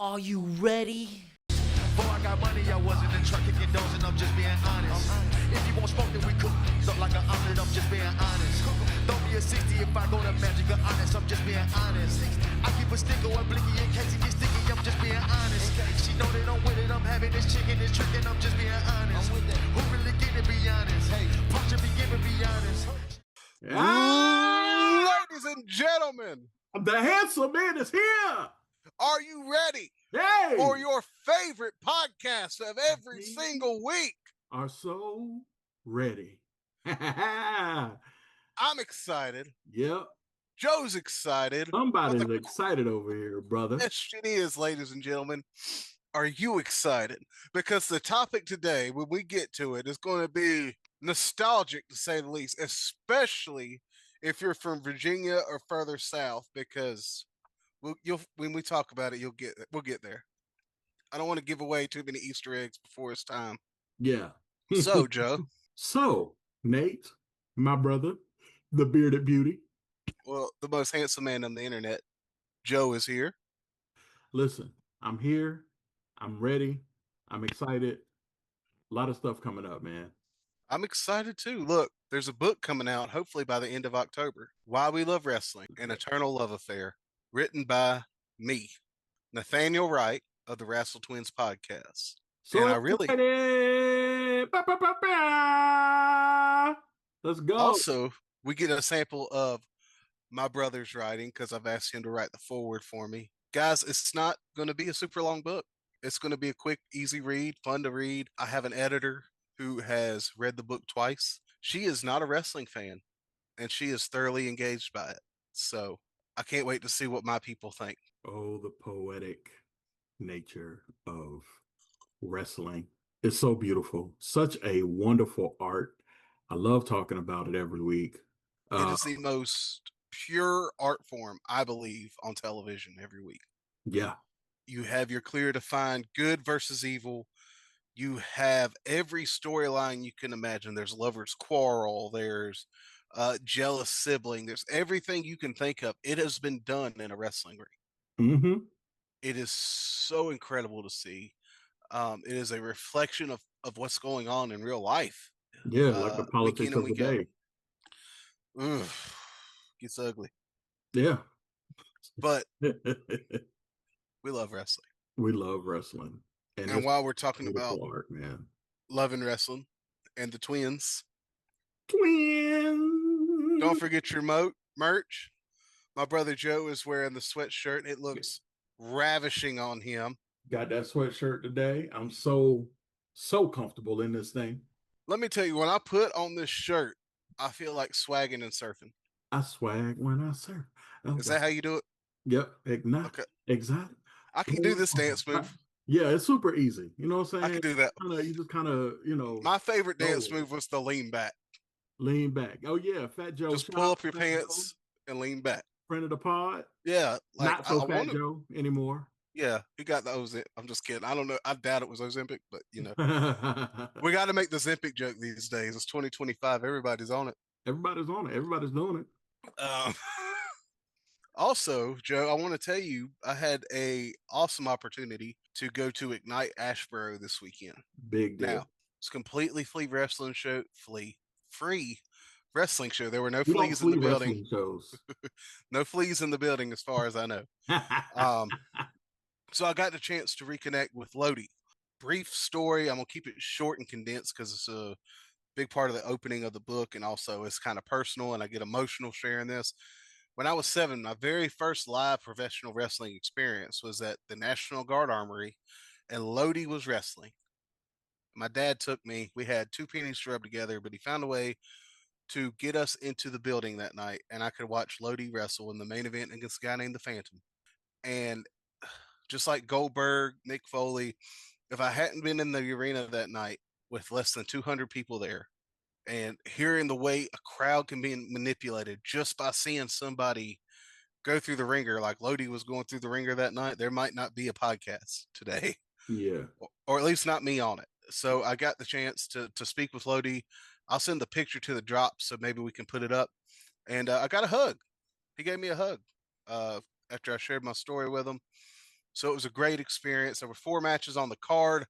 Are you ready? Before I got money, I was in the truck kicking doors, and I'm just being honest. If you want smoke, then we cook up like an omelet, I'm just being honest. Throw me a 60 if I go to Magic or Honest, I'm just being honest. I keep a stick going blinky in case it gets sticky, I'm just being honest. She know that I'm with it, I'm having this chicken, this trick, and I'm just being honest. Who really get it, be honest? Hey, punch it, be giving, be honest. Ladies and gentlemen, the handsome man is here. are you ready Hey, for your favorite podcast of every single week? are so ready. Yep. I'm excited. Joe's excited. Somebody's excited over here, brother. The question is, ladies and gentlemen, are you excited? Because the topic today, when we get to it, is going to be nostalgic, to say the least, especially if you're from Virginia or further south, because when we talk about it, we'll get there. I don't want to give away too many Easter eggs before it's time. Yeah. So, Joe. So, Nate, my brother, the bearded beauty. Well, the most handsome man on the internet, Joe, is here. Listen, I'm here. I'm ready. I'm excited. A lot of stuff coming up, man. I'm excited too. Look, there's a book coming out, hopefully by the end of October. Why We Love Wrestling, An Eternal Love Affair, written by me, Nathaniel Wright of the Wrassle Twins podcast. So and I really let's go. Also, we get a sample of my brother's writing because I've asked him to write the foreword for me. Guys, it's not going to be a super long book. It's going to be a quick, easy read, fun to read. I have an editor who has read the book twice. She is not a wrestling fan, and she is thoroughly engaged by it. So I can't wait to see what my people think. Oh, the poetic nature of wrestling. It's so beautiful. Such a wonderful art. I love talking about it every week. It is the most pure art form, I believe, on television every week. Yeah. You have your clear defined good versus evil. You have every storyline you can imagine. There's lovers quarrel. There's jealous sibling. There's everything you can think of. It has been done in a wrestling ring. Mm-hmm. It is so incredible to see. It is a reflection of what's going on in real life. Yeah, like the politics of the day. Oof, gets ugly. Yeah. But we love wrestling. We love wrestling. And while we're talking about art, man, loving wrestling and the twins, don't forget your merch. My brother Joe is wearing the sweatshirt. It looks ravishing on him. Got that sweatshirt today. I'm so comfortable in this thing. Let me tell you, when I put on this shirt, I feel like swagging and surfing. I swag when I surf. Okay. Is that how you do it? Yep. Okay. Exactly. I can do this dance move. Yeah, it's super easy. You know what I'm saying? I can do that. You just kind of, My favorite dance move was the lean back. Lean back. Oh, yeah. Fat Joe. Just pull up your pants and lean back. Friend of the pod. Yeah. Like, not so Fat Joe anymore. Yeah, he got the Ozempic. I'm just kidding. I don't know. I doubt it was Ozempic, but we got to make the Zempic joke these days. It's 2025. Everybody's on it. Everybody's on it. Everybody's doing it. Also, Joe, I want to tell you, I had a awesome opportunity to go to Ignite Asheboro this weekend. Big deal. Now, it's completely free wrestling show. Free wrestling show. There were no fleas in the building. No fleas in the building, as far as I know. So I got the chance to reconnect with Lodi. Brief story. I'm going to keep it short and condensed because it's a big part of the opening of the book, and also it's kind of personal, and I get emotional sharing this. When I was 7, my very first live professional wrestling experience was at the National Guard Armory, and Lodi was wrestling. My dad took me. We had 2 pennies to rub together, but he found a way to get us into the building that night, and I could watch Lodi wrestle in the main event against a guy named the Phantom. And just like Goldberg, Mick Foley, if I hadn't been in the arena that night with less than 200 people there and hearing the way a crowd can be manipulated just by seeing somebody go through the ringer like Lodi was going through the ringer that night, there might not be a podcast today. Yeah. Or at least not me on it. So I got the chance to speak with Lodi. I'll send the picture to the drop so maybe we can put it up. And I got a hug. He gave me a hug after I shared my story with him. So it was a great experience. There were 4 matches on the card.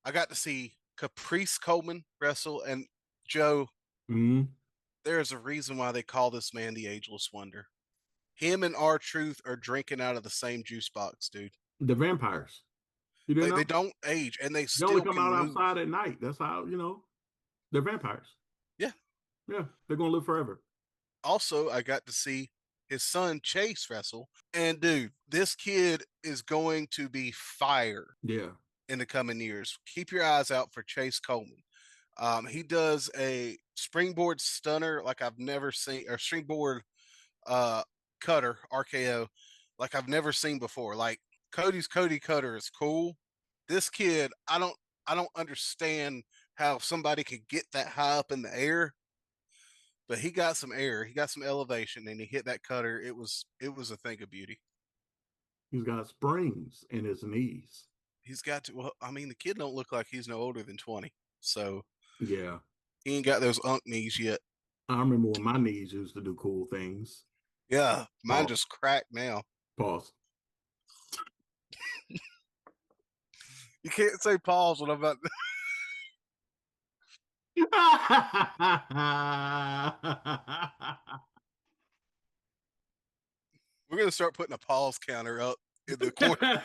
I got to see Caprice Coleman wrestle, and Joe, Mhm. there's a reason why they call this man the Ageless Wonder. Him and R-Truth are drinking out of the same juice box, dude. The vampires. You didn't They know? don't age, and they They only still come can out move. outside at night. That's how, they're vampires. Yeah. Yeah, they're gonna live forever. Also, I got to see his son Chase wrestle, and dude, this kid is going to be fire Yeah. in the coming years. Keep your eyes out for Chase Coleman. He does a springboard stunner like I've never seen, or springboard uh, cutter RKO like I've never seen before. Like Cody's Cody Cutter is cool. This kid, I don't understand how somebody could get that high up in the air, but he got some air, he got some elevation, and he hit that cutter. It was a thing of beauty. He's got springs in his knees. He's got to. Well, I mean, the kid don't look like he's no older than 20, so Yeah. he ain't got those unk knees yet. I remember when my knees used to do cool things. Yeah, mine Pause. just cracked now. Pause. You can't say pause when I'm about. We're gonna start putting a pause counter up in the corner.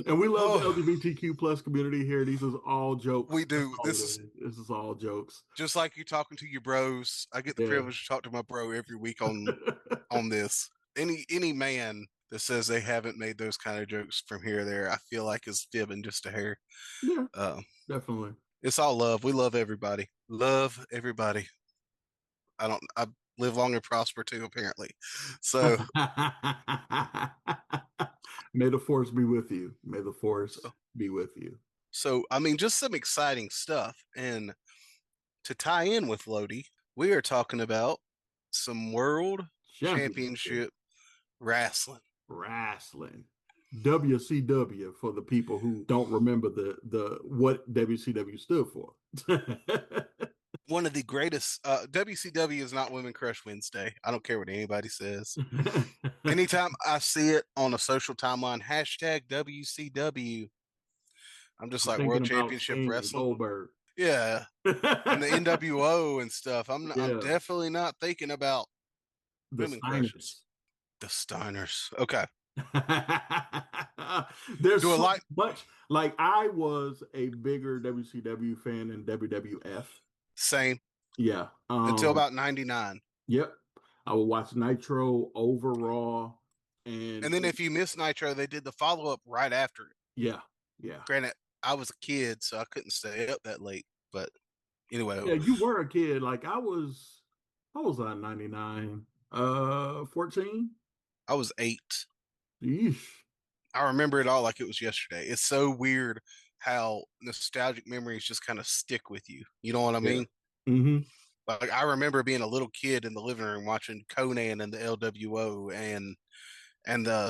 And we love the Oh, LGBTQ plus community here. These is all jokes. we That's do. all it is. This is all jokes. Just like you talking to your bros. I get the Yeah. privilege to talk to my bro every week on this. Any man that says they haven't made those kind of jokes from here or there, I feel like is fibbing just a hair. Yeah, Uh, definitely. it's all love. We love everybody. Love everybody. I live long and prosper too, apparently. So May the force be with you. May the force be with you. so I mean, just some exciting stuff. And to tie in with Lodi, we are talking about some world championship wrestling. Wrestling. WCW for the people who don't remember the what WCW stood for. One of the greatest. WCW is not Women Crush Wednesday. I don't care what anybody says. Anytime I see it on a social timeline, hashtag WCW, I'm just I'm like thinking World about Championship Sting and Wrestling. Goldberg. Yeah, and the NWO and stuff. I'm Yeah. definitely not thinking about The Women Crushes. Steiners. The Steiners. Okay. There's Do a so like much. Like I was a bigger WCW fan than WWF. same Yeah. until about 99. Yep. I would watch Nitro over Raw, And then if you miss Nitro, they did the follow up right after it. yeah, yeah, Granted, I was a kid, so I couldn't stay up that late. But anyway, yeah. You were a kid. Like I was. I was on 99. 14. I was 8. Yeesh. I remember it all like it was yesterday. It's so weird how nostalgic memories just kind of stick with you. You know what I mean? Mm-hmm. Like I remember being a little kid in the living room watching Conan and the LWO and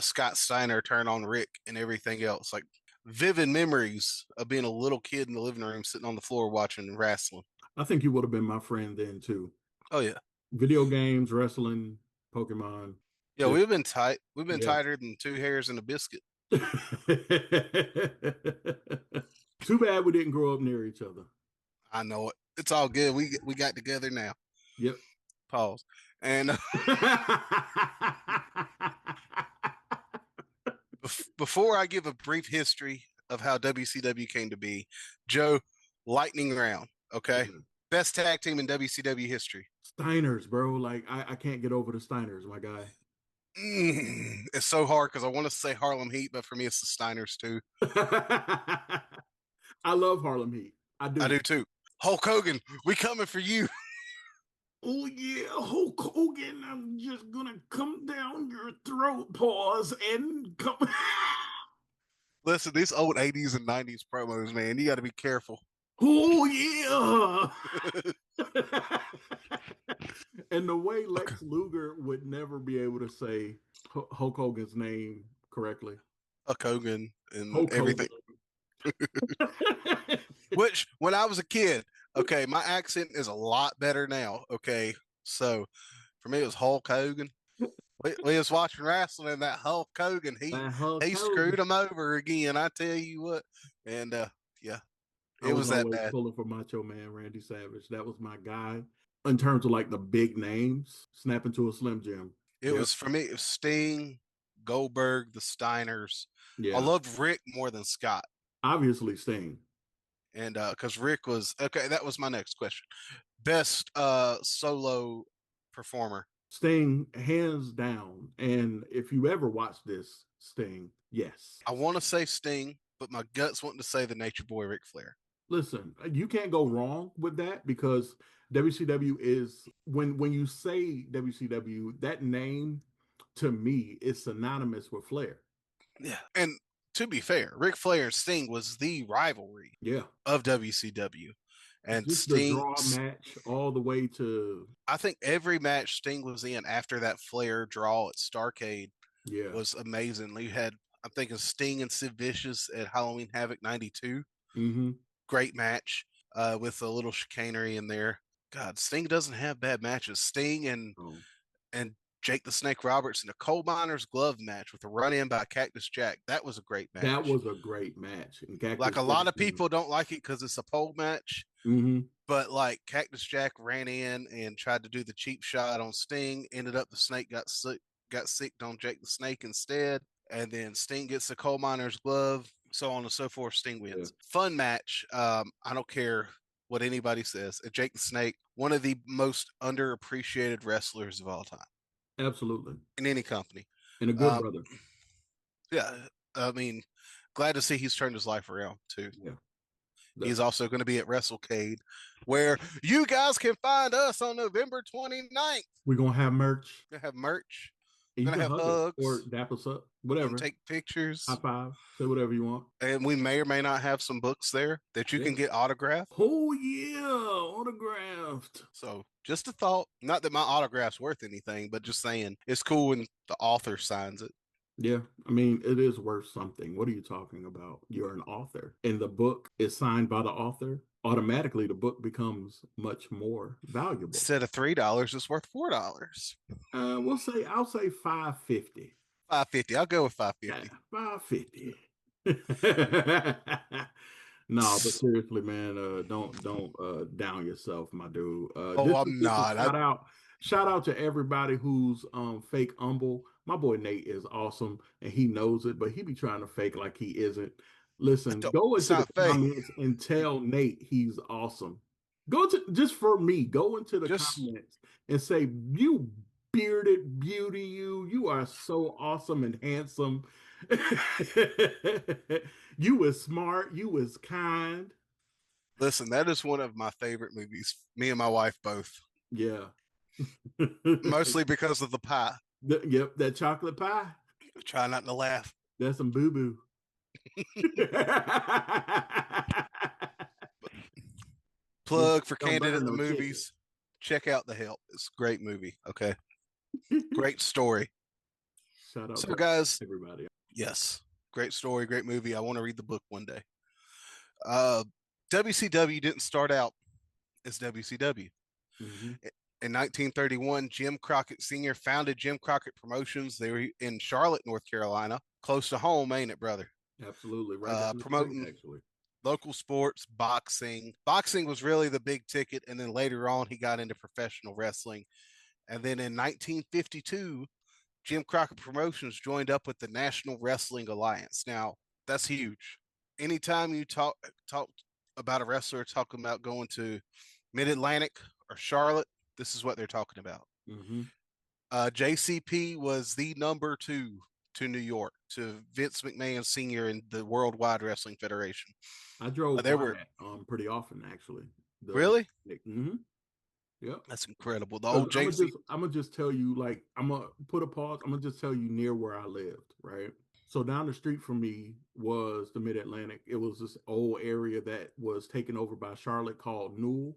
Scott Steiner turn on Rick and everything else. Like vivid memories of being a little kid in the living room sitting on the floor watching wrestling. I think you would have been my friend then too. Oh yeah. Video games, wrestling, Pokemon. Yeah, Just, we've been tight. We've been yeah. tighter than 2 hairs in a biscuit. Too bad we didn't grow up near each other. I know it. It's all good. We got together now. Yep. Pause. And before I give a brief history of how WCW came to be, Joe, lightning round. Okay. Mhm. Best tag team in WCW history. Steiners, bro. Like I can't get over the Steiners, my guy. It's so hard because I want to say Harlem Heat, but for me, it's the Steiners too. I love Harlem Heat. I do too. Hulk Hogan, we coming for you. Oh yeah, Hulk Hogan. I'm just gonna come down your throat, pause, and come. Listen, these old 80s and 90s promos, man, you got to be careful. Oh yeah. And the way Lex Luger would never be able to say Hulk Hogan's name correctly. Hulk Hogan and Hulk everything. Hogan. Which, when I was a kid, okay, my accent is a lot better now. Okay, so for me, it was Hulk Hogan. We was watching wrestling and that Hulk Hogan, That Hulk he Hogan. screwed him over again. I tell you what. And yeah, I it was was that always bad. pulling for Macho Man Randy Savage. That was my guy. In terms of like the big names, snap into a Slim Jim. It Yep. was for me, it was Sting, Goldberg, the Steiners. I Yeah. loved Rick more than Scott. Obviously Sting. And because Rick was okay, that was my next question. Best solo performer. Sting, hands down. And if you ever watch this, Sting, yes. I want to say Sting, but my guts wanting to say the Nature Boy Ric Flair. Listen, you can't go wrong with that because WCW is when you say WCW, that name to me is synonymous with Flair. Yeah. And to be fair, Ric Flair and Sting was the rivalry Yeah. of WCW. And Just the Sting, draw match all the way to I think every match Sting was in after that Flair draw at Starcade yeah. was amazing. You had, I'm thinking Sting and Sid Vicious at Halloween Havoc 92. Mm-hmm. Great match with a little chicanery in there. God, Sting doesn't have bad matches. Sting Oh, and Jake the Snake Roberts in a coal miner's glove match with a run in by Cactus Jack. That was a great that match. was a great match. And Like Cactus a lot of Jackson. people don't like it because it's a pole match, Mm-hmm. but like Cactus Jack ran in and tried to do the cheap shot on Sting. Ended up the Snake got sicked on Jake the Snake instead, and then Sting gets the coal miner's glove. So on and so forth. Sting Yeah, wins. Fun match. I don't care what anybody says. Jake the Snake, one of the most underappreciated wrestlers of all time absolutely. in any company. And a good Um, brother. yeah, I mean, glad to see he's turned his life around too. Yeah. He's Definitely. also going to be at WrestleCade, where you guys can find us on November 29th. We're gonna have merch. We're going to have merch. And We're you going can to have hug us or hugs dap us up. and Whatever. take High pictures. five. Say whatever you want. And we may or may not have some books there that you Yeah. can get autographed. Oh yeah, autographed. So just a thought. Not that my autograph's worth anything, but just saying it's cool when the author signs it. Yeah, I mean, it is worth something. What are you talking about? You're an author, and the book is signed by the author. Automatically, the book becomes much more valuable. Instead of $3, it's worth $4. I'll say 550. 550. I'll go with Yeah, 550. 550. No, but seriously, man, don't down yourself, my dude. Oh, This is I'm just a not. shout out to everybody who's fake humble. My boy Nate is awesome and he knows it, but he be trying to fake like he isn't. Listen, go It's into the not fake. comments and tell Nate he's awesome. Go to just for me, go into the Just comments and say, you bearded beauty, you are so awesome and handsome. You was smart, you was kind. listen. That is one of my favorite movies. Me and my wife both. Yeah. Mostly because of the pie. Yep, that chocolate pie. Try not to laugh. That's some boo-boo. Plug for Don't Candid burn at the no chicken. Movies. Check out The Help. It's a great movie. Okay. Great story. Shout out So, to guys, everybody. yes, great story, great movie. I want to read the book one day. Uh, WCW didn't start out as WCW. Mm-hmm. In 1931, Jim Crockett Sr. founded Jim Crockett Promotions. They were in Charlotte, North Carolina, close to home, ain't it, brother? Absolutely. Right down the street, Promoting actually. local sports, boxing. Boxing was really the big ticket, and then later on, he got into professional wrestling. And then in 1952, Jim Crockett Promotions joined up with the National Wrestling Alliance. Now, that's huge. Anytime you talk about a wrestler talking about going to Mid Atlantic or Charlotte, this is what they're talking about. Mm-hmm. JCP was the number 2 to New York, to Vince McMahon Sr. and the Worldwide Wrestling Federation. I drove There by were that pretty often, actually. really. Mm-hmm. Yep. That's incredible. The I'm old gonna JC. just tell you, like, I'm gonna put a pause. I'm gonna just tell you near where I lived, right? So down the street from me was the Mid Atlantic. It was this old area that was taken over by Charlotte called Newell.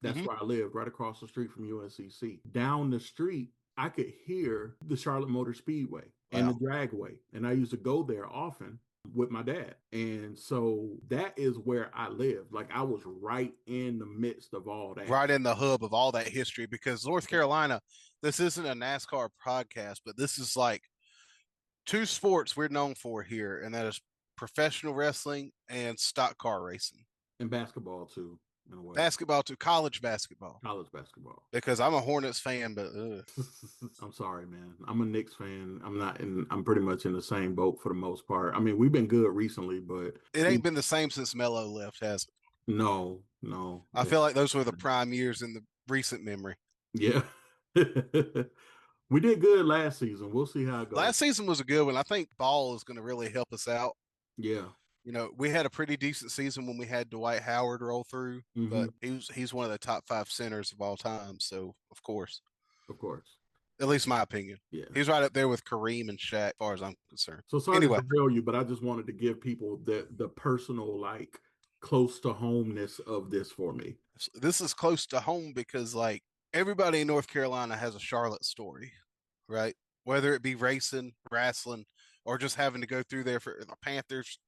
That's Mhm. where I lived, right across the street from UNCC. Down the street, I could hear the Charlotte Motor Speedway and the Wow. Dragway, and I used to go there often. with my dad. And so that is where I lived. Like I was right in the midst of all that. Right in the hub of all that history, because North Carolina, this isn't a NASCAR podcast, but this is like two sports we're known for here, and that is professional wrestling and stock car racing. And basketball too, in a way. Basketball to college basketball. College basketball. Because I'm a Hornets fan, but I'm sorry, man. I'm a Knicks fan. I'm pretty much in the same boat for the most part. I mean, we've been good recently, but it ain't been the same since Melo left, has it? No. I feel like those were the prime years in the recent memory. Yeah. We did good last season. We'll see how it goes. Last season was a good one. I think Ball is going to really help us out. Yeah. You know, we had a pretty decent season when we had Dwight Howard roll through, but he's one of the top 5 centers of all time. So, of course. At least my opinion. Yeah. He's right up there with Kareem and Shaq, as far as I'm concerned. So sorry to derail you, but I just wanted to give people the personal, like, close to homeness of this for me. This is close to home because, like, everybody in North Carolina has a Charlotte story, right? Whether it be racing, wrestling, or just having to go through there for the Panthers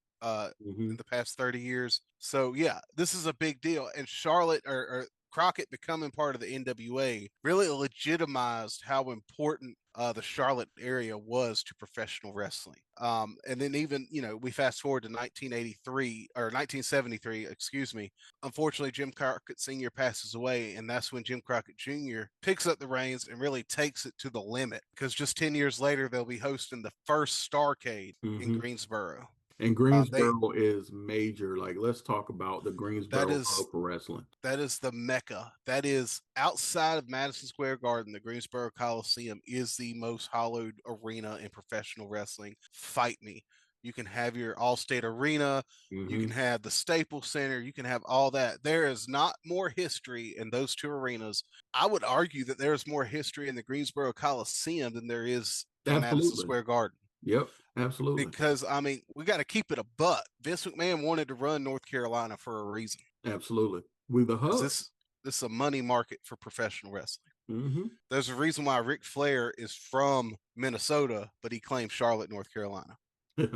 in the past 30 years. So, yeah, this is a big deal. And Charlotte or Crockett becoming part of the NWA really legitimized how important the Charlotte area was to professional wrestling. And then even, you know, we fast forward to 1973, excuse me. Unfortunately, Jim Crockett Sr. passes away, and that's when Jim Crockett Jr. picks up the reins and really takes it to the limit, because just 10 years later, they'll be hosting the first Starrcade in Greensboro. And Greensboro is major. Like, let's talk about the Greensboro hub for wrestling. That is the Mecca. That is outside of Madison Square Garden. The Greensboro Coliseum is the most hallowed arena in professional wrestling. Fight me. You can have your Allstate Arena. You can have the Staples Center. You can have all that. There is not more history in those two arenas. I would argue that there is more history in the Greensboro Coliseum than there is in Madison Square Garden. Yep, absolutely. Because, I mean, we got to keep it a buck. Vince McMahon wanted to run North Carolina for a reason. Absolutely. We're the hub. This is a money market for professional wrestling. There's a reason why Ric Flair is from Minnesota, but he claims Charlotte, North Carolina.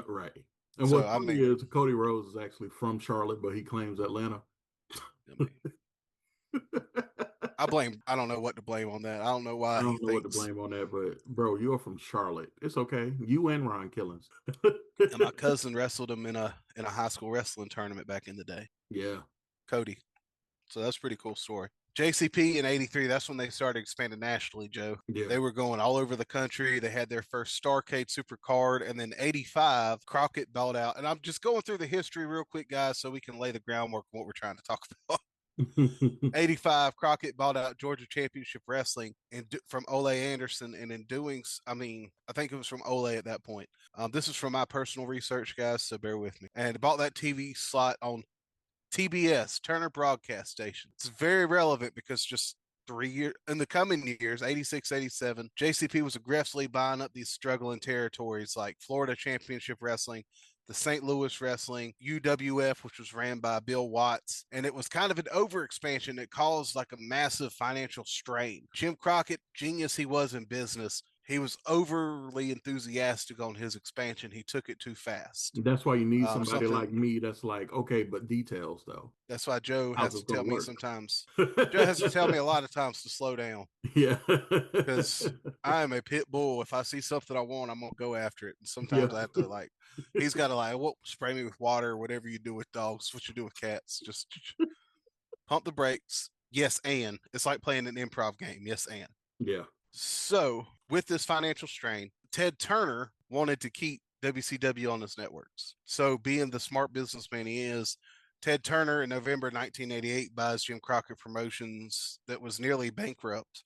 Right. And so, what funny is Cody Rhodes is actually from Charlotte, but he claims Atlanta. I don't know what to blame on that. I don't know why. I don't know what to blame on that, but bro, you're from Charlotte. It's okay. You and Ron Killings. And my cousin wrestled him in a high school wrestling tournament back in the day. Yeah. Cody. So that's a pretty cool story. JCP in 83, that's when they started expanding nationally, Joe. Yeah. They were going all over the country. They had their first Starrcade Super Card, and then 85, Crockett bought out. And I'm just going through the history real quick, guys, so we can lay the groundwork on what we're trying to talk about. 85, Crockett bought out Georgia Championship Wrestling from Ole Anderson, and in doing, I think it was from Ole at that point. This is from my personal research, guys, so bear with me. And bought that TV slot on TBS, Turner Broadcast Station. It's very relevant because just 3 years in the coming years, 86, 87, JCP was aggressively buying up these struggling territories like Florida Championship Wrestling, the St. Louis Wrestling, UWF, which was ran by Bill Watts. And it was kind of an overexpansion that caused like a massive financial strain. Jim Crockett, genius he was in business, he was overly enthusiastic on his expansion. He took it too fast. That's why you need somebody like me that's like, okay, but details though. That's why Joe has to tell me sometimes. Joe has to tell me a lot of times to slow down. Yeah. Because I am a pit bull. If I see something I want, I'm going to go after it. And sometimes I have to he's got to spray me with water or whatever you do with dogs, what you do with cats. Just pump the brakes. Yes, and. It's like playing an improv game. Yes, and. Yeah. So, with this financial strain, Ted Turner wanted to keep WCW on his networks. So, being the smart businessman he is, Ted Turner in November 1988 buys Jim Crockett Promotions that was nearly bankrupt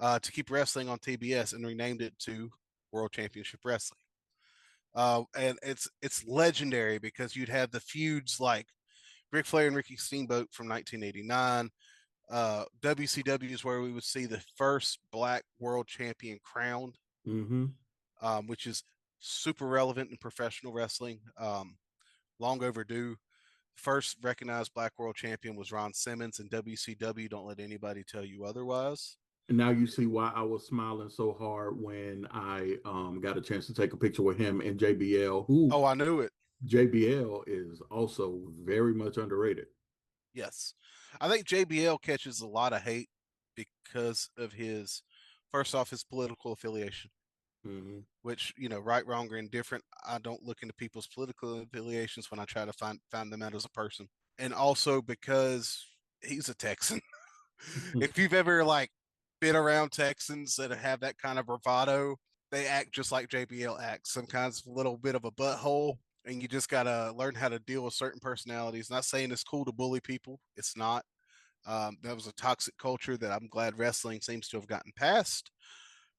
to keep wrestling on TBS and renamed it to World Championship Wrestling. And it's legendary because you'd have the feuds like Ric Flair and Ricky Steamboat from 1989. WCW is where we would see the first black world champion crowned, which is super relevant in professional wrestling. Long overdue. First recognized black world champion was Ron Simmons in WCW. Don't let anybody tell you otherwise. And now you see why I was smiling so hard when I got a chance to take a picture with him and JBL. Oh, I knew it. JBL is also very much underrated. Yes. I think JBL catches a lot of hate because of his, first off, his political affiliation, Mm-hmm. which, right, wrong, or indifferent, I don't look into people's political affiliations when I try to find them out as a person. And also because he's a Texan. If you've ever like been around Texans that have that kind of bravado, they act just like JBL acts, some kinds of little bit of a butthole, and you just gotta learn how to deal with certain personalities. Not saying it's cool to bully people, it's not. That was a toxic culture that I'm glad wrestling seems to have gotten past.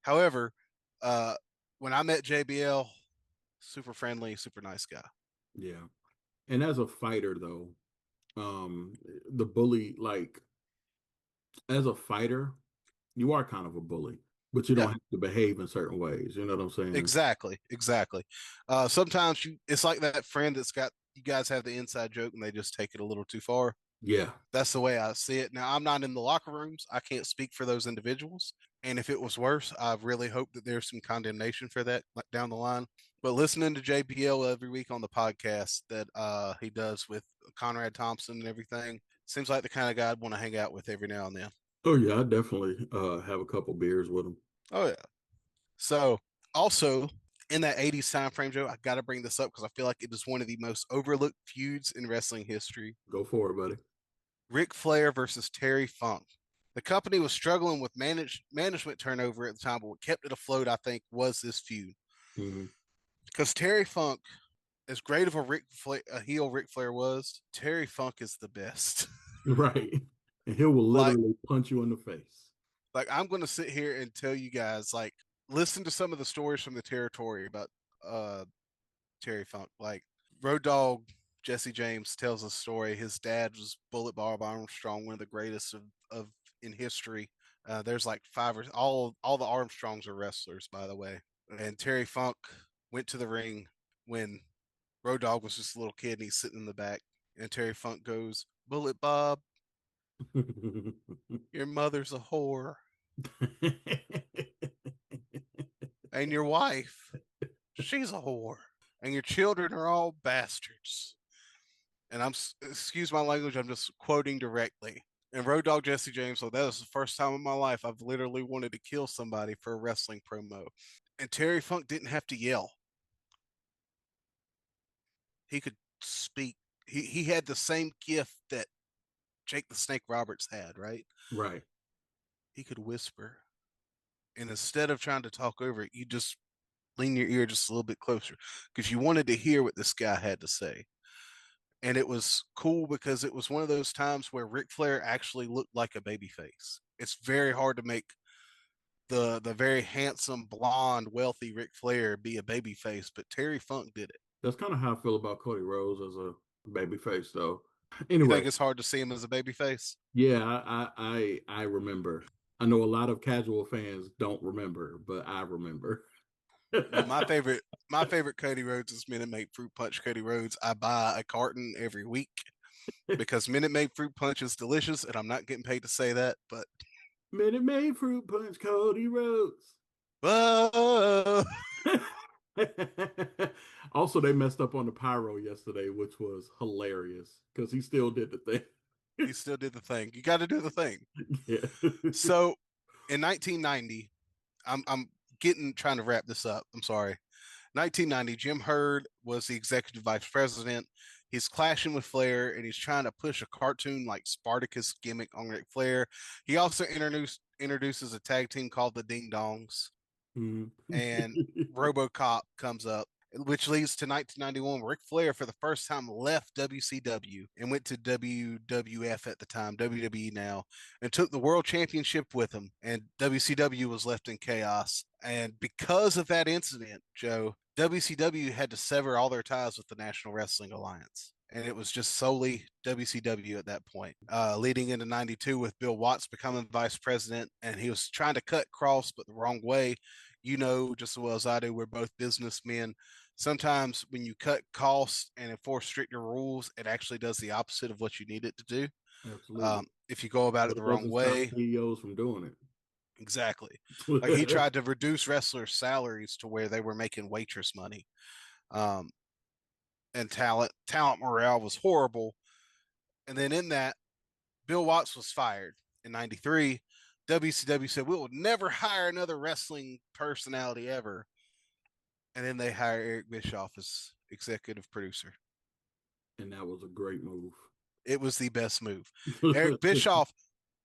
However, uh, when I met JBL, super friendly, super nice guy. Yeah. And as a fighter though, um the bully, like, as a fighter, you are kind of a bully, but you don't Yeah, have to behave in certain ways. You know what I'm saying? exactly, exactly. Sometimes it's like that friend that's got you guys have the inside joke and they just take it a little too far. Yeah. That's the way I see it. Now, I'm not in the locker rooms. I can't speak for those individuals. And if it was worse, I really hope that there's some condemnation for that down the line. But listening to JPL every week on the podcast that he does with Conrad Thompson and everything, seems like the kind of guy I'd want to hang out with every now and then. Oh yeah, I definitely have a couple beers with him. Oh, yeah. So, also, in that 80s time frame, Joe, I got to bring this up because I feel like it is one of the most overlooked feuds in wrestling history. Go for it, buddy. Ric Flair versus Terry Funk. The company was struggling with management turnover at the time, but what kept it afloat, I think, was this feud. Mm-hmm. Because Terry Funk, as great of a heel Ric Flair was, Terry Funk is the best. Right. And he will like, literally punch you in the face. I'm going to sit here and tell you guys, listen to some of the stories from the territory about uh, Terry Funk. Like, Road Dogg Jesse James tells a story. His dad was Bullet Bob Armstrong, one of the greatest of in history. There's like five or all the Armstrongs are wrestlers, by the way. And Terry Funk went to the ring when Road Dogg was just a little kid, and he's sitting in the back. And Terry Funk goes, "Bullet Bob, your mother's a whore, and your wife, she's a whore, and your children are all bastards." And excuse my language, I'm just quoting directly. And Road Dogg Jesse James, so that was the first time in my life I've literally wanted to kill somebody for a wrestling promo. And Terry Funk didn't have to yell. He could speak. He had the same gift that Jake the Snake Roberts had, right? Right. He could whisper. And instead of trying to talk over it, you just lean your ear just a little bit closer because you wanted to hear what this guy had to say. And it was cool because it was one of those times where Ric Flair actually looked like a babyface. It's very hard to make the very handsome, blonde, wealthy Ric Flair be a babyface, but Terry Funk did it. That's kind of how I feel about Cody Rhodes as a baby face, though. You Anyway, think it's hard to see him as a babyface? yeah, I remember. I know a lot of casual fans don't remember, but I remember. Well, my favorite Cody Rhodes is Minute Maid Fruit Punch Cody Rhodes. I buy a carton every week because Minute Maid Fruit Punch is delicious, and I'm not getting paid to say that, but Minute Maid Fruit Punch Cody Rhodes. whoa. Also, they messed up on the pyro yesterday, which was hilarious because he still did the thing. He still did the thing. You got to do the thing. Yeah. So in 1990, I'm getting trying to wrap this up. I'm sorry. 1990, Jim Herd was the executive vice president. He's clashing with Flair, and he's trying to push a cartoon like Spartacus gimmick on Ric Flair. He also introduces a tag team called the Ding Dongs, Mhm. and RoboCop comes up, which leads to 1991. Ric Flair, for the first time, left WCW and went to WWF at the time, WWE now, and took the World Championship with him. And WCW was left in chaos. And because of that incident, Joe, WCW had to sever all their ties with the National Wrestling Alliance. And it was just solely WCW at that point, leading into 92 with Bill Watts becoming vice president. And he was trying to cut Cross, but the wrong way. You know, just as well as I do, we're both businessmen. Sometimes when you cut costs and enforce stricter rules, it actually does the opposite of what you need it to do. Absolutely. If you go about it But the it wrong doesn't stop way, CEOs from doing exactly. Like he it. tried to reduce wrestlers' salaries to where they were making waitress money. Um, and talent morale was horrible. And then in that, Bill Watts was fired in 93. WCW said, we will never hire another wrestling personality ever. And then they hire Eric Bischoff as executive producer. And that was a great move. It was the best move. Eric Bischoff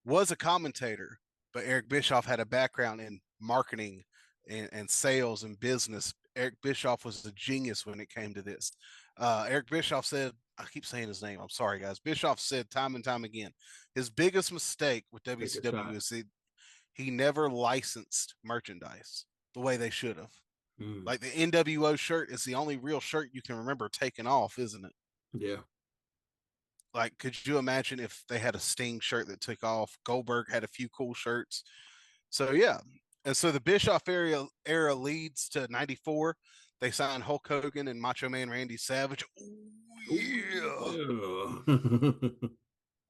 was a commentator, but Eric Bischoff had a background in marketing and sales and business. Eric Bischoff was a genius when it came to this. Eric Bischoff said, I keep saying his name, I'm sorry, guys. Bischoff said time and time again, his biggest mistake with WCW is he never licensed merchandise the way they should have. Like the NWO shirt is the only real shirt you can remember taking off, isn't it? Yeah. Like, could you imagine if they had a Sting shirt that took off? Goldberg had a few cool shirts. So, yeah. And so the Bischoff era leads to 94. They signed Hulk Hogan and Macho Man Randy Savage. Ooh, yeah.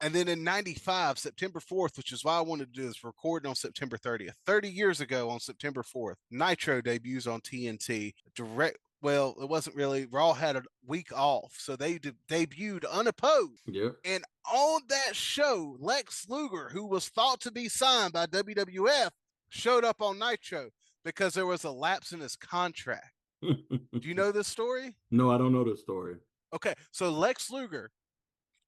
And then in 95, September 4th, which is why I wanted to do this, recording on September 30th. 30 years ago on September 4th, Nitro debuts on TNT. Well, it wasn't really. Raw had a week off, so they debuted unopposed. Yeah. And on that show, Lex Luger, who was thought to be signed by WWF, showed up on Nitro because there was a lapse in his contract. Do you know this story? No, I don't know this story. Okay, so Lex Luger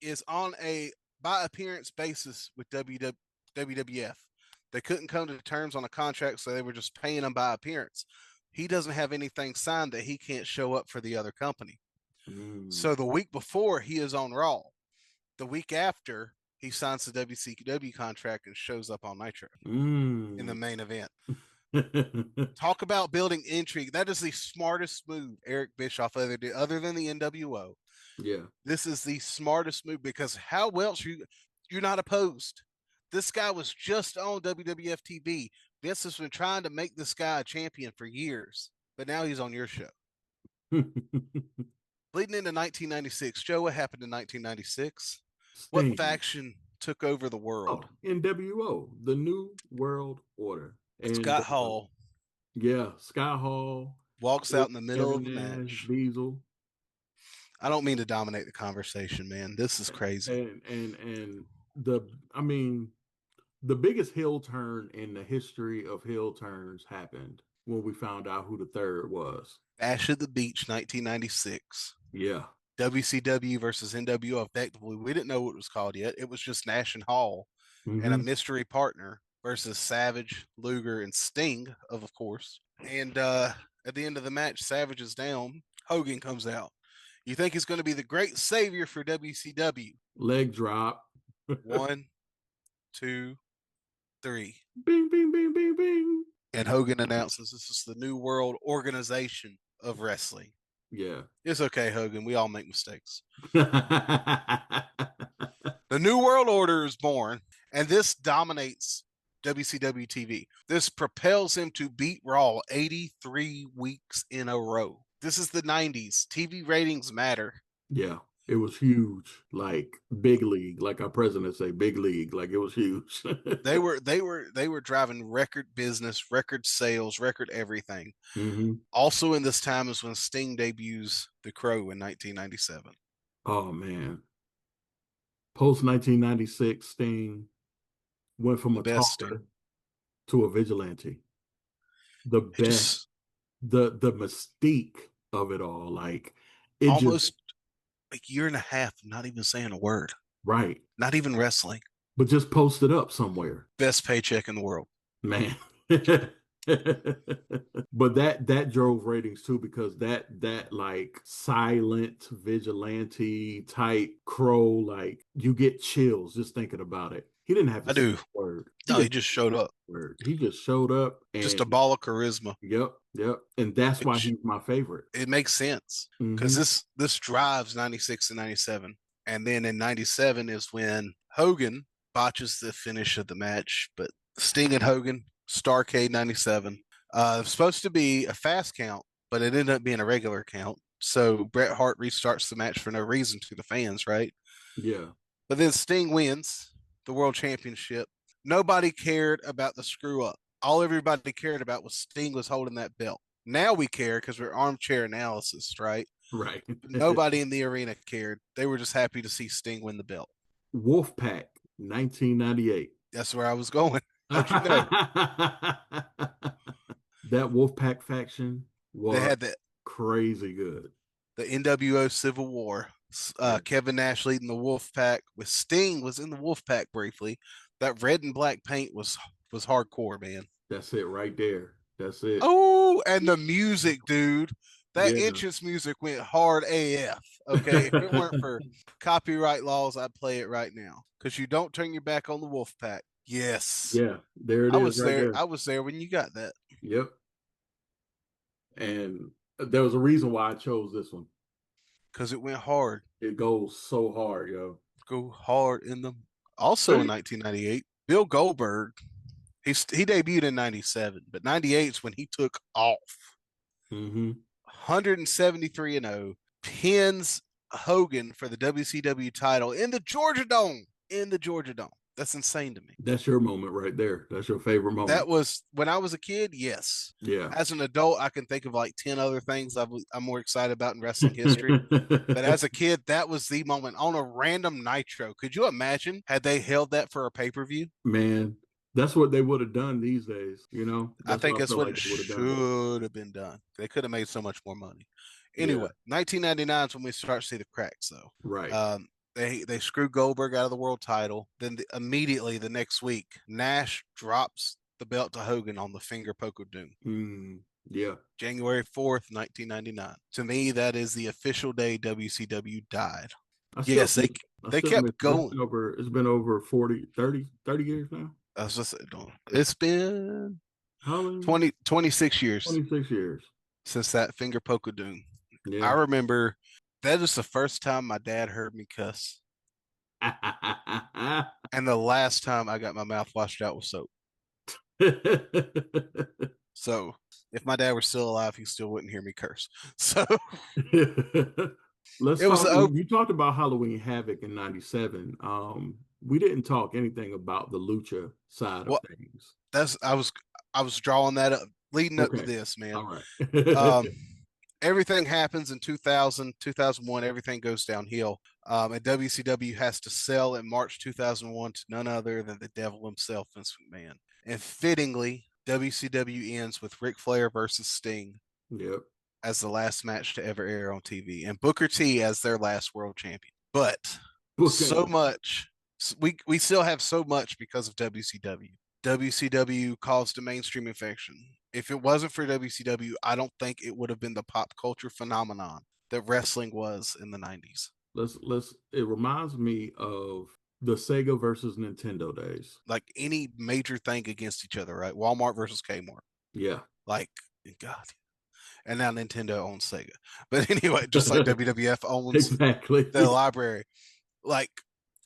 is on a by appearance basis with WWF. They couldn't come to terms on a contract, so they were just paying him by appearance. He doesn't have anything signed that he can't show up for the other company. So the week before, he is on Raw. The week after, he signs the WCW contract and shows up on Nitro in the main event. Talk about building intrigue. That is the smartest move Eric Bischoff ever did, other than the NWO. Yeah. This is the smartest move because how else you're not opposed. This guy was just on WWF TV. Vince has been trying to make this guy a champion for years, but now he's on your show. Leading into 1996, Joe, what happened in 1996? Sting. What faction took over the world? NWO, the New World Order. And Scott Hall. Yeah, Scott Hall walks out in the middle of the match. Diesel. I don't mean to dominate the conversation, man. This is crazy. And the biggest heel turn in the history of heel turns happened when we found out who the third was. Bash at the Beach, 1996. Yeah. WCW versus NWO. Effectively, we didn't know what it was called yet. It was just Nash and Hall and a mystery partner versus Savage, Luger, and Sting, of course. And at the end of the match, Savage is down. Hogan comes out. You think he's going to be the great savior for WCW? Leg drop. 1, 2, 3. Bing, bing, bing, bing, bing. And Hogan announces this is the New World Organization of Wrestling. Yeah. It's okay, Hogan. We all make mistakes. The New World Order is born, and this dominates WCW TV. This propels him to beat Raw 83 weeks in a row. This is the 90s. TV ratings matter. Yeah, it was huge. Like big league, like our president say, big league. Like it was huge. They were driving record business, record sales, record everything. Also in this time is when Sting debuts The Crow in 1997. Oh man. Post 1996, Sting went from a talker to a vigilante. The best, the mystique of it all. Like it almost a year and a half, not even saying a word. Right. Not even wrestling. But just posted up somewhere. Best paycheck in the world. Man. But that drove ratings too, because that like silent vigilante type Crow, like you get chills just thinking about it. He didn't have to say a word. He just showed up. He just showed up and just a ball of charisma. Yep. And that's why he's my favorite. It makes sense because this drives 96 and 97. And then in 97 is when Hogan botches the finish of the match, but Sting and Hogan, Starrcade 97. Supposed to be a fast count, but it ended up being a regular count. So Bret Hart restarts the match for no reason to the fans, right? Yeah. But then Sting wins the World Championship. Nobody cared about the screw up. All everybody cared about was Sting was holding that belt. Now we care because we're armchair analysis, right? Right. Nobody in the arena cared. They were just happy to see Sting win the belt. Wolfpack, 1998. That's where I was going. How'd you know? That Wolfpack faction They was had crazy good. the NWO Civil War. Yeah. Kevin Nash leading the Wolfpack, with Sting was in the Wolfpack briefly. That red and black paint was hardcore, man. That's it right there. That's it. Oh, and the music, dude. That Yeah. entrance music went hard AF. Okay, if it weren't for copyright laws, I'd play it right now. Because you don't turn your back on the Wolfpack. Yes. Yeah, there it I is was right there. there. I was there when you got that. Yep. And there was a reason why I chose this one. Because it went hard. It goes so hard, yo. Go hard in the. Also in 1998, Bill Goldberg. He debuted in 97, but 98 is when he took off. Mm-hmm. 173-0, pins Hogan for the WCW title in the Georgia Dome. That's insane to me. That's your moment right there. That's your favorite moment. That was when I was a kid. Yes. Yeah. As an adult, I can think of like 10 other things I'm more excited about in wrestling history. But as a kid, that was the moment on a random Nitro. Could you imagine had they held that for a pay-per-view? Man, that's what they would have done these days, you know? I think that's what it they would've done. should have been done. They could have made so much more money. Anyway, 1999 is when we start to see the cracks, though. Right. They screw Goldberg out of the world title. Then immediately the next week, Nash drops the belt to Hogan on the finger poke of doom. Yeah. January 4th, 1999. To me, that is the official day WCW died. Yes, they kept going. It's been over 30 years now. I was just it's been how long? 26 years. 26 years since that finger poke of doom. Yeah. I remember that is the first time my dad heard me cuss. And the last time I got my mouth washed out with soap. So if my dad were still alive, he still wouldn't hear me curse. So you talked about Halloween Havoc in 97. We didn't talk anything about the lucha side of things. I was drawing that up, leading up to this, man. All right. Everything happens in 2000, 2001, everything goes downhill. And WCW has to sell in March 2001 to none other than the devil himself, Vince McMahon. And fittingly, WCW ends with Ric Flair versus Sting. Yep. As the last match to ever air on TV, and Booker T as their last world champion. But so much, we still have so much because of WCW. WCW caused a mainstream infection. If it wasn't for WCW, I don't think it would have been the pop culture phenomenon that wrestling was in the 90s. It reminds me of the Sega versus Nintendo days. Like any major thing against each other, right? Walmart versus Kmart. Yeah. Like, God. And now Nintendo owns Sega. But anyway, just like WWF owns the library. Like,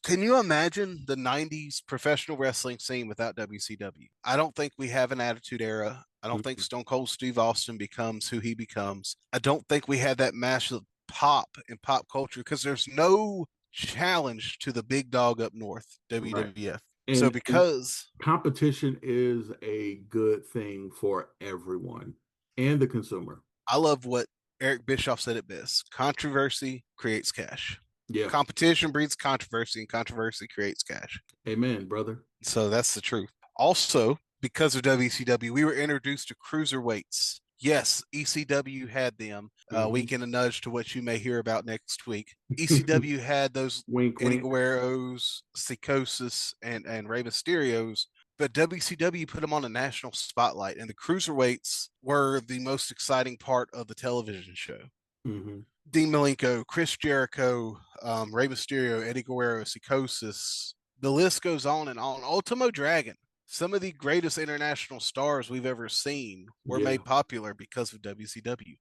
can you imagine the 90s professional wrestling scene without WCW? I don't think we have an Attitude Era. I don't think Stone Cold Steve Austin becomes who he becomes. I don't think we had that massive pop in pop culture because there's no challenge to the big dog up north, WWF. Right. And, so because competition is a good thing for everyone and the consumer. I love what Eric Bischoff said it best. Controversy creates cash. Yeah. Competition breeds controversy, and controversy creates cash. Amen, brother. So that's the truth. Also, because of WCW, we were introduced to cruiserweights. Yes, ECW had them. Wink and a nudge to what you may hear about next week. ECW had those Eddie Guerreros, Psychosis, and Rey Mysterios. But WCW put them on a national spotlight, and the cruiserweights were the most exciting part of the television show. Mm-hmm. Dean Malenko, Chris Jericho, Rey Mysterio, Eddie Guerrero, Psychosis. The list goes on and on. Ultimo Dragon. Some of the greatest international stars we've ever seen were made popular because of WCW.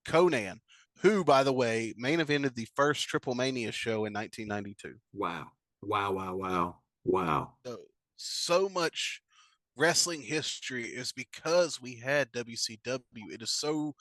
Conan, who, by the way, main evented the first Triple Mania show in 1992. Wow. So much wrestling history is because we had WCW. It is so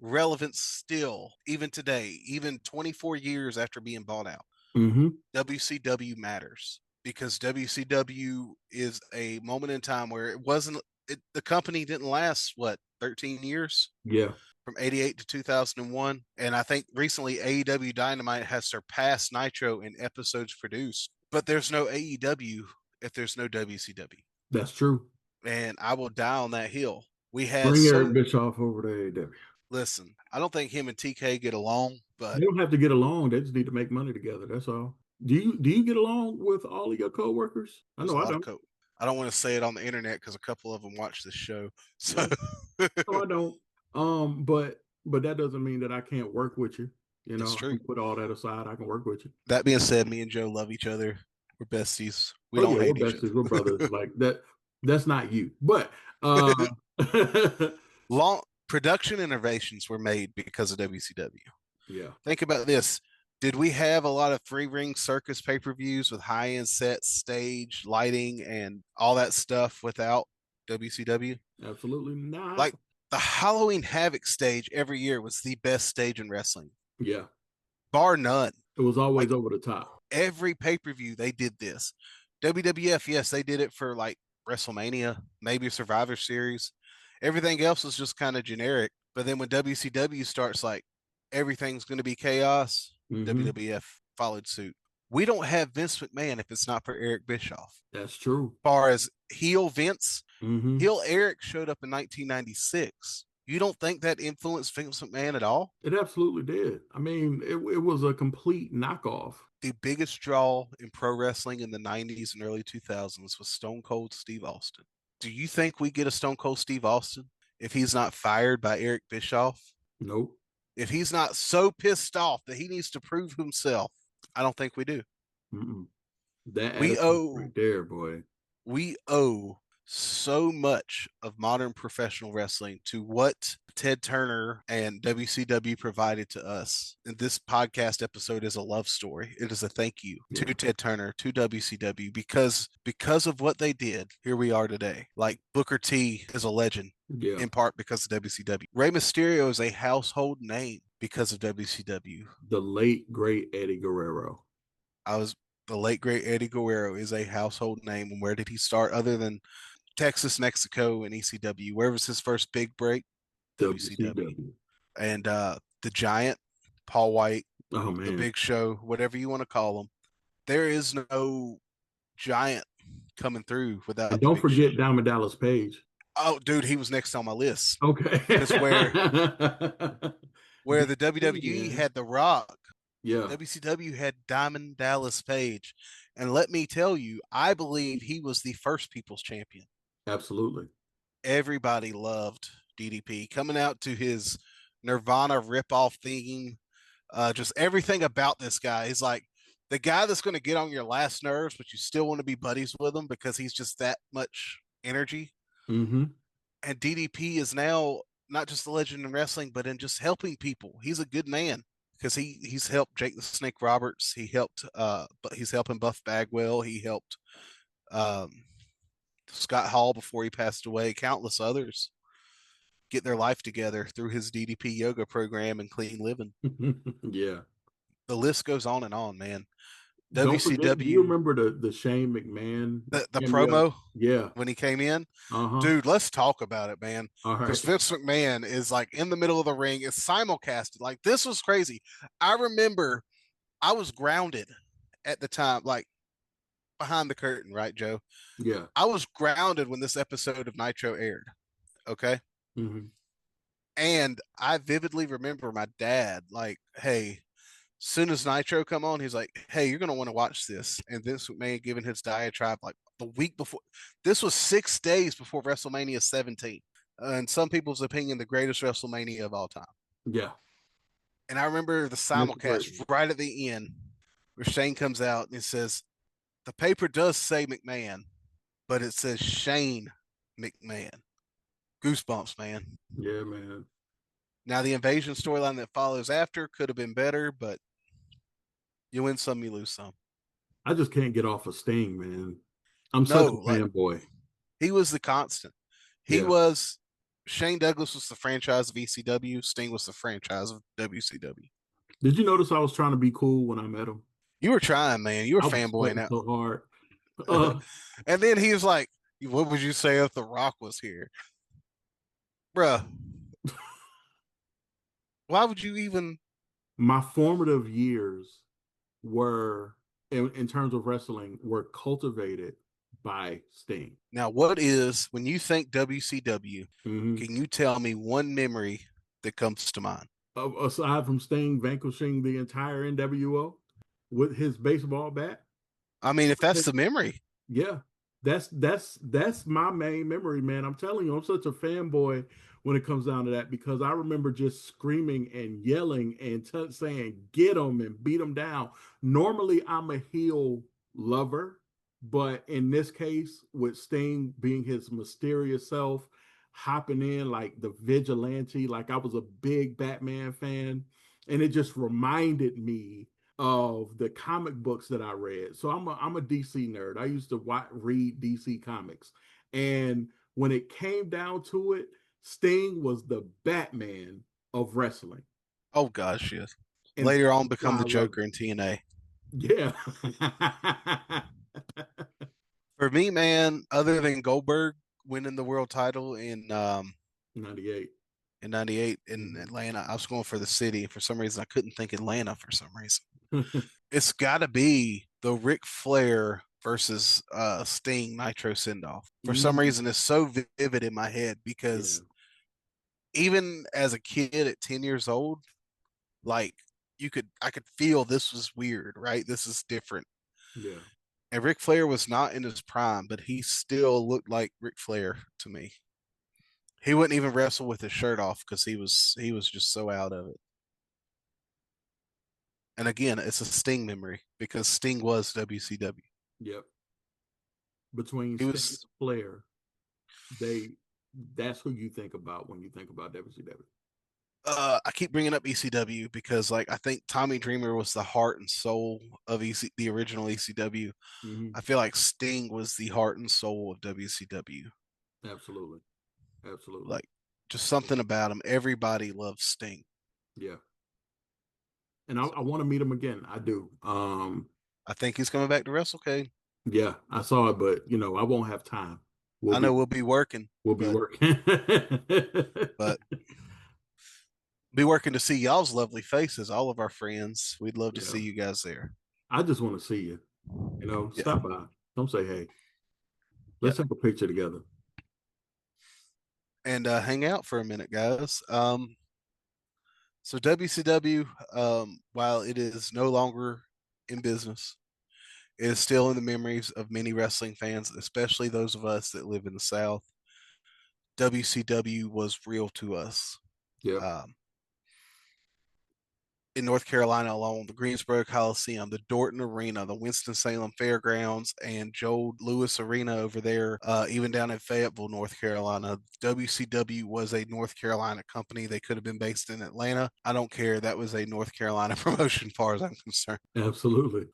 relevant still, even today, even 24 years after being bought out. Mm-hmm. WCW matters because WCW is a moment in time where the company didn't last, 13 years? Yeah. from 88 to 2001. And I think recently AEW Dynamite has surpassed Nitro in episodes produced. But there's no AEW if there's no WCW. That's true. And I will die on that hill. We had Bring Eric Bischoff over to AEW. Listen, I don't think him and TK get along, but they don't have to get along. They just need to make money together. That's all. Do you get along with all of your coworkers? I know I don't. I don't want to say it on the internet because a couple of them watch this show. So no, I don't. But that doesn't mean that I can't work with you. You know, That's true. I can put all that aside. I can work with you. That being said, me and Joe love each other. We're besties. We don't hate each other. We're brothers. Like that. That's not you. But long production innovations were made because of WCW. Yeah. Think about this. Did we have a lot of three-ring circus pay-per-views with high-end sets, stage, lighting, and all that stuff without WCW? Absolutely not. Like the Halloween Havoc stage every year was the best stage in wrestling. Yeah. Bar none. It was always over the top. Every pay-per-view, they did this. WWF, yes, they did it for like WrestleMania, maybe Survivor Series. Everything else was just kind of generic. But then when WCW starts like, everything's going to be chaos, WWF followed suit. We don't have Vince McMahon if it's not for Eric Bischoff. That's true. As far as heel Vince, heel Eric showed up in 1996. You don't think that influenced Vince McMahon at all? It absolutely did. I mean, it was a complete knockoff. The biggest draw in pro wrestling in the 90s and early 2000s was Stone Cold Steve Austin. Do you think we get a Stone Cold Steve Austin if he's not fired by Eric Bischoff? Nope. If he's not so pissed off that he needs to prove himself, I don't think we do. That we owe right there, boy. We owe so much of modern professional wrestling to what Ted Turner and WCW provided to us. And this podcast episode is a love story. It is a thank you to Ted Turner, to WCW, because of what they did, here we are today. Like Booker T is a legend, in part because of WCW. Rey Mysterio is a household name because of WCW. The late, great Eddie Guerrero. The late, great Eddie Guerrero is a household name. And where did he start other than Texas, Mexico, and ECW? Where was his first big break? WCW. And the Giant, Paul White, the Big Show, whatever you want to call them. There is no Giant coming through without. And don't forget Diamond Dallas Page. Oh, dude, he was next on my list. Okay. Because where the WWE had The Rock, WCW had Diamond Dallas Page. And let me tell you, I believe he was the first People's Champion. Absolutely. Everybody loved DDP coming out to his Nirvana ripoff theme. Just everything about this guy. He's like the guy that's going to get on your last nerves, but you still want to be buddies with him because he's just that much energy. And DDP is now not just a legend in wrestling, but in just helping people. He's a good man because he's helped Jake the Snake Roberts. He helped, but he's helping Buff Bagwell. He helped Scott Hall before he passed away. Countless others get their life together through his DDP yoga program and clean living. The list goes on and on, man. WCW. Do you remember the Shane McMahon the promo? Yeah, when he came in, dude. Let's talk about it, man. Because Vince McMahon is like in the middle of the ring. It's simulcasted. Like this was crazy. I remember I was grounded at the time, like behind the curtain, right, Joe? Yeah, I was grounded when this episode of Nitro aired. Okay. And I vividly remember my dad like, hey, soon as Nitro come on, he's like, hey, you're going to want to watch this. And Vince McMahon giving his diatribe like the week before. This was 6 days before WrestleMania 17. In some people's opinion, the greatest WrestleMania of all time. Yeah. And I remember the simulcast right at the end where Shane comes out and it says, the paper does say McMahon, but it says Shane McMahon. Goosebumps, man. Yeah, man. Now, the invasion storyline that follows after could have been better, but you win some, you lose some. I just can't get off of Sting, man. I'm such a fanboy. He was the constant. He was Shane Douglas was the franchise of ECW. Sting was the franchise of WCW. Did you notice I was trying to be cool when I met him? You were trying, man. You were fanboying out so hard. And then he was like, what would you say if The Rock was here? Bruh. Why would you even? My formative years were, in terms of wrestling, were cultivated by Sting. Now, what is, when you think WCW, Mm-hmm. can you tell me one memory that comes to mind? Aside from Sting vanquishing the entire NWO with his baseball bat. I mean, if that's the memory. Yeah, that's my main memory, man. I'm telling you, I'm such a fanboy when it comes down to that, because I remember just screaming and yelling and saying, "Get him!" and beat him down. Normally, I'm a heel lover, but in this case, with Sting being his mysterious self, hopping in like the vigilante, like I was a big Batman fan, and it just reminded me of the comic books that I read. So I'm a DC nerd. I used to read DC comics, and when it came down to it, Sting was the Batman of wrestling, Oh gosh, yes. and Later on, that's why become the I love Joker in TNA. it. Yeah. For me, man, other than Goldberg winning the world title 98. in '98 in Mhm. Atlanta, I was going for the city. For some reason, I couldn't think Atlanta for some reason. It's got to be the Ric Flair versus Sting Nitro send off. For some Mm, reason, it's so vivid in my head yeah, because even as a kid at 10 years old, like I could feel this was weird, right? This is different. yeah. And Ric Flair was not in his prime, but he still looked like Ric Flair to me. He wouldn't even wrestle with his shirt off because he was just so out of it. And again, it's a Sting memory because Sting was WCW. Yep. Between He Sting and was. Flair, they that's who you think about when you think about WCW. I keep bringing up ECW because, like, I think Tommy Dreamer was the heart and soul of the original ECW. Mm-hmm. I feel like Sting was the heart and soul of WCW. Absolutely. Absolutely. Like, just something about him. Everybody loves Sting. Yeah. And I, So I want to meet him again. I do. I think he's coming back to WrestleCade. Yeah, I saw it, but I won't have time. We'll I know be we'll be working, we'll be but working. but be working to see y'all's lovely faces, all of our friends. We'd love to Yeah. see you guys there. I just want to see you. Yeah, Stop by. Don't say hey. yeah, Let's have a picture together. and hang out for a minute, guys. So WCW, while it is no longer in business, it is still in the memories of many wrestling fans, especially those of us that live in the South. WCW was real to us. Yep. Um, in North Carolina alone, the Greensboro Coliseum, the Dorton Arena, the Winston-Salem Fairgrounds, and Joe Louis Arena over there, even down in Fayetteville, North Carolina. WCW was a North Carolina company. They could have been based in Atlanta. I don't care. That was a North Carolina promotion, as far as I'm concerned. Absolutely.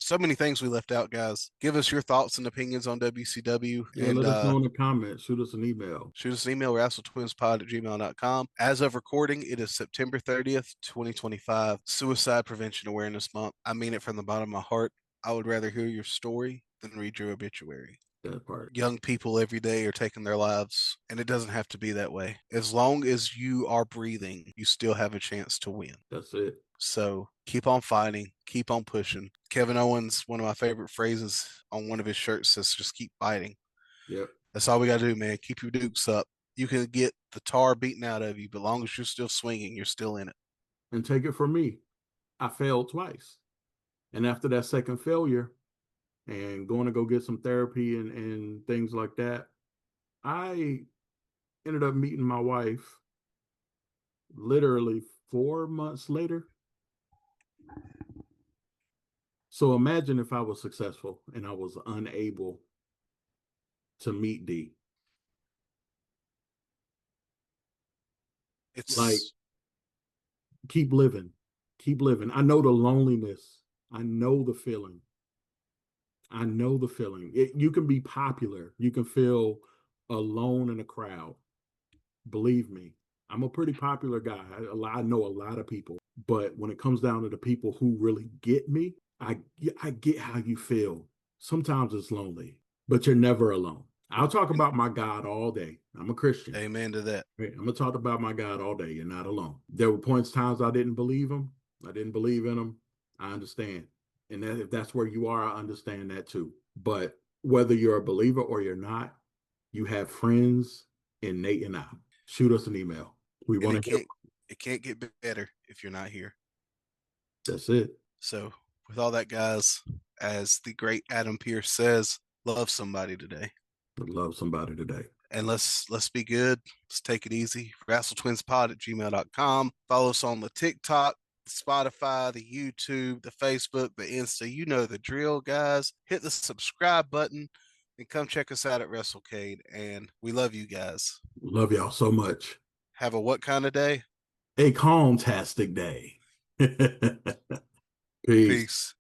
So many things we left out, guys. Give us your thoughts and opinions on WCW, Yeah, and let us know in the comments. Shoot us an email. shoot us an email, wrestletwinspod@gmail.com. As of recording, it is September 30th, 2025, Suicide Prevention Awareness Month. I mean it from the bottom of my heart. I would rather hear your story than read your obituary. That part. Young people every day are taking their lives, and it doesn't have to be that way. As long as you are breathing, you still have a chance to win. That's it. So keep on fighting, keep on pushing. Kevin Owens, one of my favorite phrases on one of his shirts says, just keep fighting. Yep. That's all we got to do, man. Keep your dukes up. You can get the tar beaten out of you, but as long as you're still swinging, you're still in it. And take it from me. I failed twice. And after that second failure and going to go get some therapy and things like that, I ended up meeting my wife literally 4 months later. So imagine if I was successful and I was unable to meet D. Like, It's keep living, keep living. I know the loneliness. I know the feeling. I know the feeling. You can be popular. You can feel alone in a crowd. Believe me, I'm a pretty popular guy. I know a lot of people, but when it comes down to the people who really get me, I get how you feel. Sometimes it's lonely, but you're never alone. I'll talk about my God all day. I'm a Christian. Amen to that. Right? I'm gonna talk about my God all day. You're not alone. There were times I didn't believe him. I didn't believe in him. I understand. And that, if that's where you are, I understand that too. But whether you're a believer or you're not, you have friends in Nate and I. Shoot us an email. We And want to hear. it can't get better if you're not here. That's it. So with all that, guys, as the great Adam Pierce says, love somebody today. Love somebody today. And let's be good. Let's take it easy. WrestleTwinsPod@gmail.com. Follow us on the TikTok, the Spotify, the YouTube, the Facebook, the Insta. You know the drill, guys. Hit the subscribe button and come check us out at WrestleCade. And we love you guys. Love y'all so much. Have a what kind of day? A calm-tastic day. Peace. Peace.